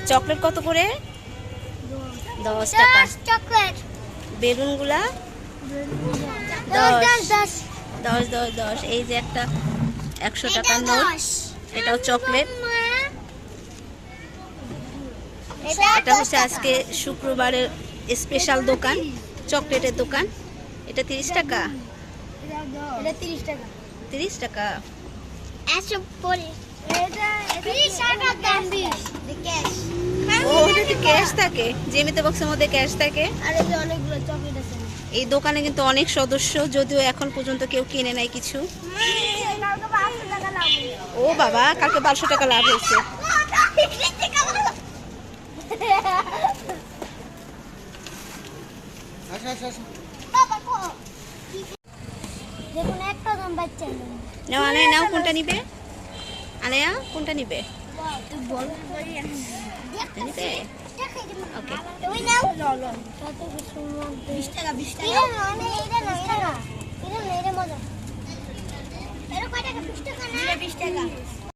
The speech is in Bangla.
চকলেট কত করে? 10 টাকা। চকলেট বেলুনগুলা 10 10 10 10 10। এই যে একটা 100 টাকার নোট, এটাও চকলেট। এটা হচ্ছে আজকে শুক্রবারের স্পেশাল দোকান, চকলেটের দোকান। এটা 30 টাকা। এটা 30 টাকা। 30 টাকা। এসব পরে এটা 30 টাকা দাম দিস ক্যাশ। ও এটাতে ক্যাশ থাকে, জেমিতে বক্সের মধ্যে ক্যাশ থাকে। আর এই যে অনেকগুলো চকলেট আছে। এই দোকানে কিন্তু অনেক সদস্য, যদিও এখন পর্যন্ত কেউ কিনে নাই কিছু। কালকে 500 টাকা লাভ ও বাবা, কালকে 1200 টাকা লাভ হয়েছে। দেখুন একটা দাম বাচ্চা নাও আনায়া, নাও কোনটা নিবে? আনায়া কোনটা নিবে? তুই বল নিবে? ওকে। তুমি নাও কত কিছু 20 টাকা 20 টাকা এটা না এটা না এটা না এটা মজা এটা কয় টাকা 20 টাকা না 20 টাকা